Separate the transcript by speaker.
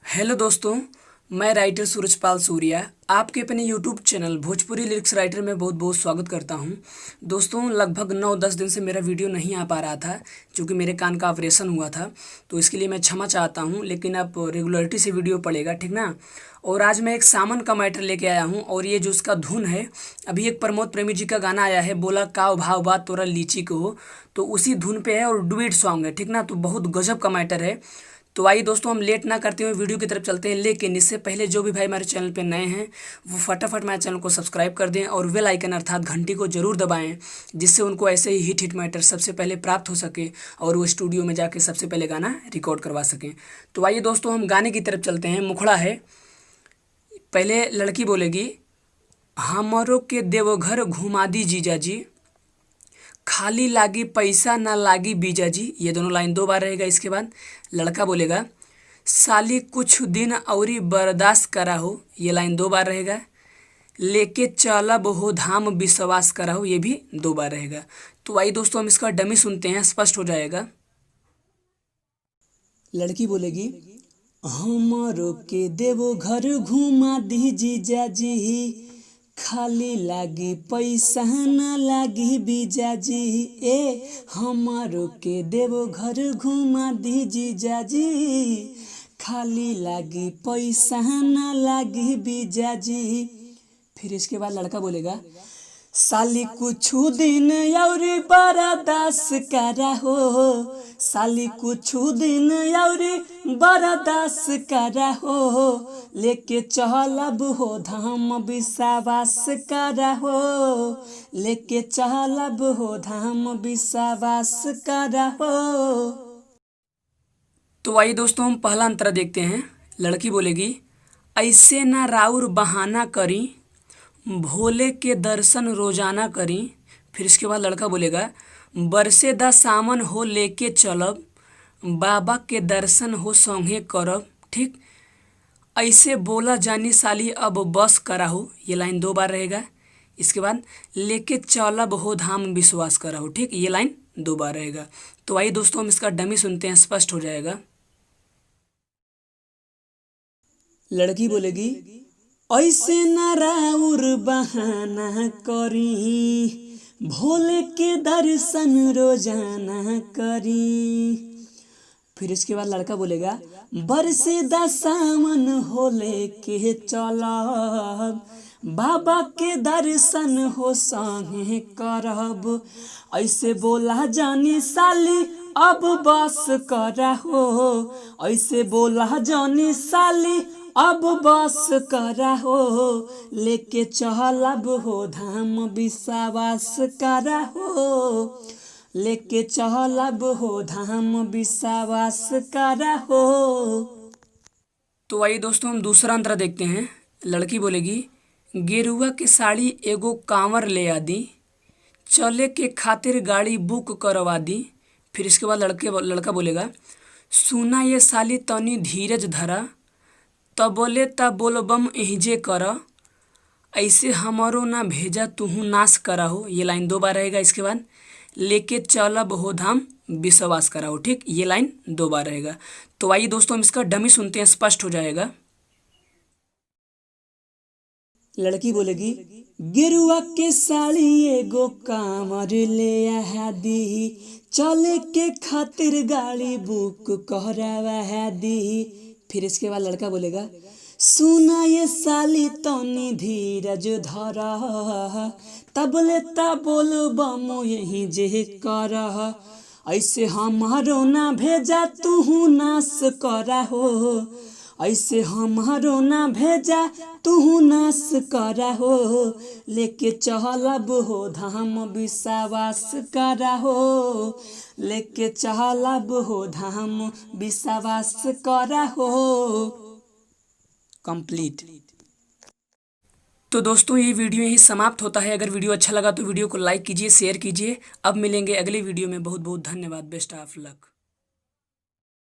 Speaker 1: Hello दोस्तों, मैं writer Surajpal Surya आपके अपने YouTube channel Bhojpuri lyrics writer में बहुत बहुत स्वागत करता हूं। दोस्तों, लगभग 9-10 दिन से मेरा वीडियो नहीं आ पा रहा था क्योंकि मेरे कान का ऑपरेशन हुआ था, तो इसके लिए मैं क्षमा चाहता हूं। लेकिन अब रेगुलरिटी से वीडियो पड़ेगा, ठीक ना। और आज मैं एक सामन का मैटर लेके आया हूँ और ये जो उसका धुन है, अभी एक प्रमोद प्रेमी जी का गाना आया है, बोला काव भाव बात तोरा लीची को हो, तो उसी धुन पे है और डुएट सॉन्ग है, ठीक ना। तो बहुत गजब का मैटर है। तो आइए दोस्तों, हम लेट ना करते हुए वीडियो की तरफ चलते हैं। लेकिन इससे पहले जो भी भाई हमारे चैनल पे नए हैं वो फटाफट हमारे चैनल को सब्सक्राइब कर दें और बेल आइकन अर्थात घंटी को जरूर दबाएं, जिससे उनको ऐसे ही हिट मैटर सबसे पहले प्राप्त हो सके और वो स्टूडियो में जाके सबसे पहले गाना रिकॉर्ड करवा सकें। तो आइए दोस्तों, हम गाने की तरफ चलते हैं। मुखड़ा है। पहले लड़की बोलेगी, हमरों के देवघर घुमा दी जीजा जी, खाली लागी पैसा ना लागी बीजा जी। ये दोनों लाइन 2 बार रहेगा। इसके बाद लड़का बोलेगा, साली कुछ दिन औरी बर्दाश्त करा हो। ये लाइन 2 बार रहेगा। लेके चलब हो धाम विश्वास करा हो। ये भी 2 बार रहेगा। तो आइए दोस्तों, हम इसका डमी सुनते हैं, स्पष्ट हो जाएगा। लड़की बोलेगी, हमरो के देवो घर घुमा दी जीजा जी, खाली लागी पैसा न लागी बीजा जी। हमारो के देवो घर घुमा दी जीजा जी, खाली लागी पैसा न लागी बीजा जी। फिर इसके बाद लड़का बोलेगा, साली कुछु दिन औरी बर्दाश्त करा हो, साली कुछु दिन औरी बर्दाश्त करा हो, लेके चलब हो धाम विश्वास करा हो, लेके चलब हो धाम विश्वास करा हो। तो आइए दोस्तों, हम पहला अंतरा देखते हैं। लड़की बोलेगी, ऐसे ना राउर बहाना करी, भोले के दर्शन रोजाना करी। फिर इसके बाद लड़का बोलेगा, बरसे दा सामन हो लेके चलब, बाबा के दर्शन हो संगे करब। ठीक, ऐसे बोला जानी साली अब बस करा हो। ये लाइन 2 बार रहेगा। इसके बाद लेके चलब हो धाम विश्वास करा हो। ठीक, ये लाइन 2 बार रहेगा। तो आइए दोस्तों, हम इसका डमी सुनते हैं, स्पष्ट हो जाएगा। लड़की बोलेगी, ऐसे न राउर बहाना करी, भोले के दर्शन रोजाना करी। फिर इसके बाद लड़का बोलेगा, बरसे दा सामन हो लेके चलब, बाबा के दर्शन हो संगे करब, ऐसे बोला जानी साली अब बस करा हो, ऐसे बोला जानी साली अब बस करा हो, लेके चलब हो धाम विश्वास करा हो, लेके चलब हो धाम विश्वास करा हो। तो आइए दोस्तों, हम दूसरा अंतरा देखते हैं। लड़की बोलेगी, गेरुआ के साड़ी एगो कांवर ले आदी, चले के खातिर गाड़ी बुक करवा दी। फिर इसके बाद लड़का बोलेगा, सुना ये साली तनी धीरज धरा, तब बोले तब बोलबम एहिजे कर, ऐसे हमारो ना भेजा तुहू नाश करा हो। ये लाइन 2 बार रहेगा। इसके बाद लेके चलब हो धाम विश्वास करा हो। ठीक, ये लाइन 2 बार रहेगा। तो आइए दोस्तों, हम इसका डमी सुनते हैं, स्पष्ट हो जाएगा। लड़की बोलेगी, गेरुआ के साड़ी एगो कांवर ले आ दी, चले के खातिर गाड़ी बुक करवा दी। फिर इसके बाद लड़का बोलेगा, सुना ये साली तनी धीरज धरा, तबले तब बोलबम यही जे कर, ऐसे हमारो ना भेजा तुहू नाश करा हो, ऐसे हमारो ना भेजा तुहू नाश करा हो, लेके चलब हो धाम विश्वास करा हो, लेके चलब हो धाम विश्वास करा हो। कंप्लीट। तो दोस्तों, ये वीडियो यही समाप्त होता है। अगर वीडियो अच्छा लगा तो वीडियो को लाइक कीजिए, शेयर कीजिए। अब मिलेंगे अगले वीडियो में। बहुत बहुत धन्यवाद। Best of luck.